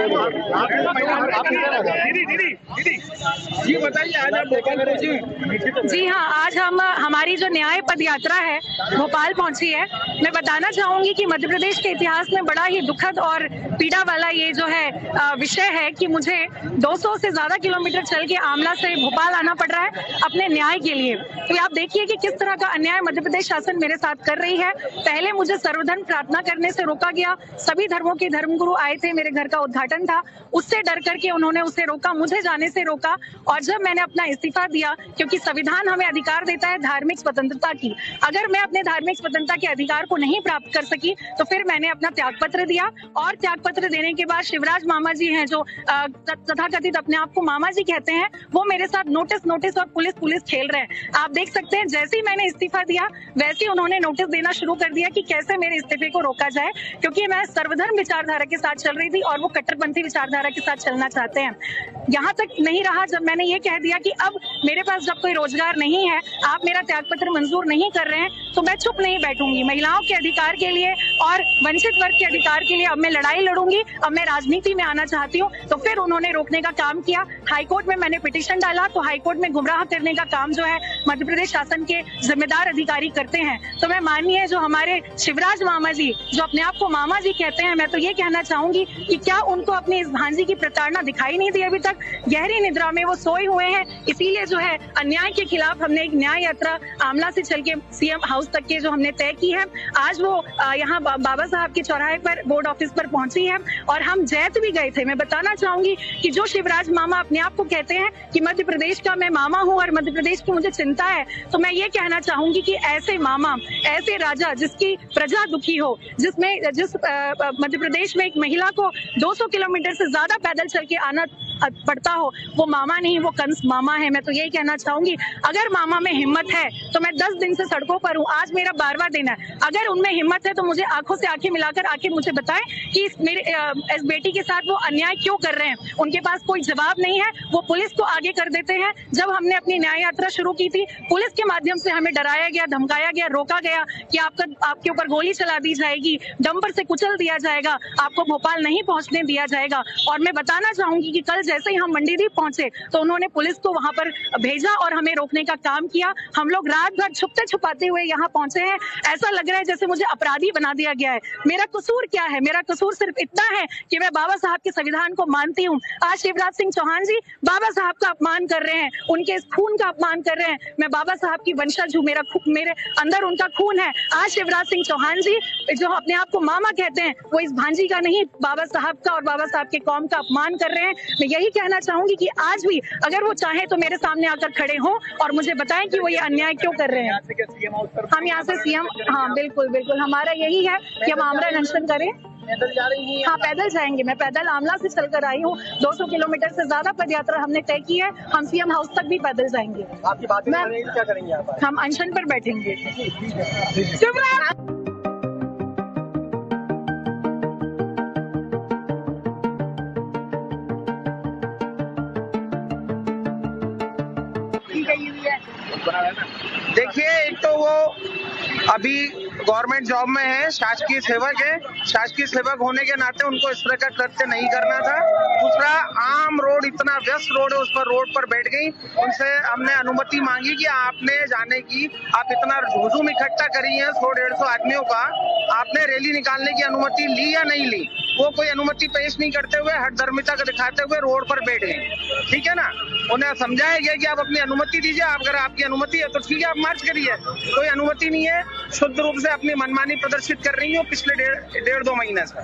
जी बताइए, आज आप भोपाल पहुंची? जी हाँ, आज हमारी जो न्याय पद यात्रा है भोपाल पहुंची है। मैं बताना चाहूंगी कि मध्य प्रदेश के इतिहास में बड़ा ही दुखद और पीड़ा वाला ये जो है विषय है कि मुझे 200 से ज्यादा किलोमीटर चल के आमला से भोपाल आना पड़ रहा है अपने न्याय के लिए। तो आप देखिए कि किस तरह का अन्याय मध्य प्रदेश शासन मेरे साथ कर रही है। पहले मुझे सर्वधर्म प्रार्थना करने से रोका गया, सभी धर्मों के धर्मगुरु आए थे, मेरे घर का उद्घाटन था, उससे डर करके उन्होंने उसे रोका, मुझे जाने से रोका। और जब मैंने अपना इस्तीफा दिया, क्योंकि संविधान हमें अधिकार देता है धार्मिक स्वतंत्रता की, अगर मैं अपने धार्मिक स्वतंत्रता के अधिकार को नहीं प्राप्त कर सकी तो फिर मैंने अपना त्यागपत्र दिया। और त्यागपत्र देने के बाद शिवराज मामा जी हैं जो तथाकथित अपने आप को मामा जी कहते हैं, वो मेरे साथ नोटिस और पुलिस खेल रहे हैं। आप देख सकते हैं जैसे ही मैंने इस्तीफा दिया वैसे ही उन्होंने नोटिस देना शुरू कर दिया कि कैसे मेरे इस्तीफे को रोका जाए, क्योंकि मैं सर्वधर्म विचारधारा के साथ चल रही थी और वो कट्टरपंथी विचारधारा के साथ चलना चाहते हैं। यहाँ तक नहीं रहा, जब मैंने ये कह दिया कि अब मेरे पास जब कोई रोजगार नहीं है, आप मेरा त्यागपत्र मंजूर नहीं कर रहे हैं, तो मैं चुप नहीं बैठूंगी। महिलाओं के अधिकार के लिए और वंचित वर्ग के अधिकार के लिए अब मैं लड़ाई लड़ूंगी, अब मैं राजनीति में आना चाहती हूँ। तो फिर उन्होंने रोकने का काम किया। हाईकोर्ट में मैंने पिटीशन डाला, तो हाईकोर्ट में गुमराह करने का काम जो है मध्य प्रदेश शासन के जिम्मेदार अधिकारी करते हैं। तो मैं माननीय जो हमारे शिवराज मामा जी जो अपने आप को मामा जी कहते हैं, मैं तो ये कहना चाहूंगी कि क्या उनको अपनी इस भांजी की प्रताड़ना दिखाई नहीं दी अभी तक? गहरी निद्रा में वो सोए हुए हैं। इसीलिए जो है अन्याय के खिलाफ हमने एक न्याय यात्रा आमला से चल के सीएम हाउस तक के जो हमने तय की है। आज वो यहाँ बाबा साहब के चौराहे पर बोर्ड ऑफिस पर पहुंची है और हम जैत भी गए थे। मैं बताना चाहूंगी कि जो शिवराज मामा अपने आप को कहते हैं कि मध्य प्रदेश का मैं मामा हूँ और मध्य प्रदेश की मुझे चिंता है, तो मैं ये कहना चाहूंगी कि ऐसे मामा, ऐसे राजा जिसकी प्रजा दुखी हो, जिस मध्य प्रदेश में एक महिला को 200 किलोमीटर से ज्यादा पैदल चल के आना पड़ता हो, वो मामा नहीं, वो कंस मामा है। मैं तो यही कहना चाहूंगी, अगर मामा में हिम्मत है तो मैं 10 दिन से सड़कों पर हूँ, आज मेरा 12वां दिन है। अगर उनमें हिम्मत है तो मुझे आंखों से आंखें मिलाकर आके मुझे बताएं कि इस बेटी के साथ वो अन्याय क्यों कर रहे हैं। उनके पास कोई जवाब नहीं है, वो पुलिस को आगे कर देते हैं। जब हमने अपनी न्याय यात्रा शुरू की थी, पुलिस के माध्यम से हमें डराया गया, धमकाया गया, रोका गया कि आपके ऊपर गोली चला दी जाएगी, डंपर से कुचल दिया जाएगा, आपको भोपाल नहीं पहुंचने दिया जाएगा। और मैं बताना चाहूंगी कि कल जैसे ही हम मंडीदीप पहुंचे तो उन्होंने पुलिस को वहां पर भेजा और हमें रोकने का काम किया। हम लोग रात भर छुपते छुपाते हुए यहाँ पहुंचे हैं। ऐसा लग रहा है जैसे मुझे अपराधी बना दिया गया है। मेरा कसूर क्या है? मेरा कसूर सिर्फ इतना है कि मैं बाबा साहब के संविधान को मानती हूँ। आज शिवराज सिंह चौहान जी बाबा साहब का अपमान कर रहे हैं, उनके खून का अपमान कर रहे हैं। मैं बाबा साहब की वंशज हूँ, मेरे अंदर उनका खून है। आज शिवराज सिंह चौहान जी जो अपने आप को मामा कहते हैं, वो इस भांजी का नहीं, बाबा साहब का और बाबा साहब के कौम का अपमान कर रहे हैं। मैं यही कहना चाहूंगी कि आज भी अगर वो चाहे तो मेरे सामने आकर खड़े हों और मुझे बताएं कि वो ये अन्याय क्यों कर रहे हैं। हम यहाँ से सीएम, हाँ बिल्कुल हमारा यही है कि हम आमरण अनशन करें। पैदल जा रही हैं? हाँ पैदल जाएंगे। मैं पैदल आमला से चलकर आई हूँ। 200 किलोमीटर से ज्यादा पद यात्रा हमने तय की है। हम सीएम हाउस तक भी पैदल जाएंगे। आपकी बात क्या करेंगे आप? हम अनशन पर बैठेंगे। देखिए, एक तो वो अभी गवर्नमेंट जॉब में है, शासकीय सेवक है, शासकीय सेवक होने के नाते उनको इस तरह का कृत्य नहीं करना था। दूसरा, आम रोड, इतना व्यस्त रोड है, उस पर रोड पर बैठ गई। उनसे हमने अनुमति मांगी कि आपने जाने की, आप इतना हुजूम इकट्ठा करी है 100-150 आदमियों का, आपने रैली निकालने की अनुमति ली या नहीं ली? वो कोई अनुमति पेश नहीं करते हुए, हठधर्मिता को दिखाते हुए रोड पर बैठ गए। ठीक है ना? उन्हें समझाया गया कि आप अपनी अनुमति दीजिए, अगर आपकी अनुमति है तो ठीक है, आप मार्च करिए। कोई अनुमति नहीं है, शुद्ध रूप से अपनी मनमानी प्रदर्शित कर रही हो पिछले 1.5-2 महीने से।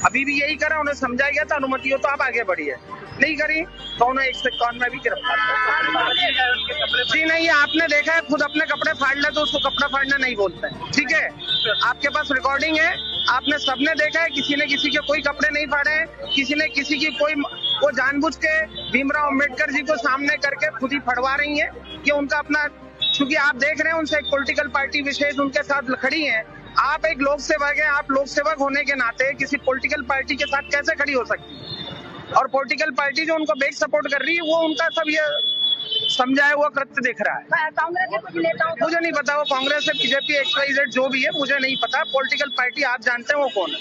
अभी भी यही करा, उन्हें समझाया गया था अनुमति हो तो आप आगे बढ़िए, नहीं करी तो उन्हें 151 में भी गिरफ्तार कर। जी नहीं, आपने देखा है, खुद अपने कपड़े फाड़ ले तो उसको कपड़ा फाड़ना नहीं बोलते। ठीक है, आपके पास रिकॉर्डिंग है, आपने सबने देखा है, किसी ने किसी के कोई कपड़े नहीं फाड़े हैं, किसी ने किसी की कोई, वो जानबूझ के भीमराव अम्बेडकर जी को सामने करके खुद ही फड़वा रही है कि उनका अपना, क्योंकि आप देख रहे हैं उनसे एक पॉलिटिकल पार्टी विशेष उनके साथ खड़ी है। आप एक लोक सेवक है, आप लोक सेवक होने के नाते किसी पॉलिटिकल पार्टी के साथ कैसे खड़ी हो सकती है? और पॉलिटिकल पार्टी जो उनको बैक सपोर्ट कर रही है, वो उनका सब ये समझाया हुआ कृत्य दिख रहा है। कांग्रेस के कुछ नेताओं, मुझे नहीं पता वो कांग्रेस है, बीजेपी, XYZ जो भी है, मुझे नहीं पता। पॉलिटिकल पार्टी आप जानते हैं वो कौन है।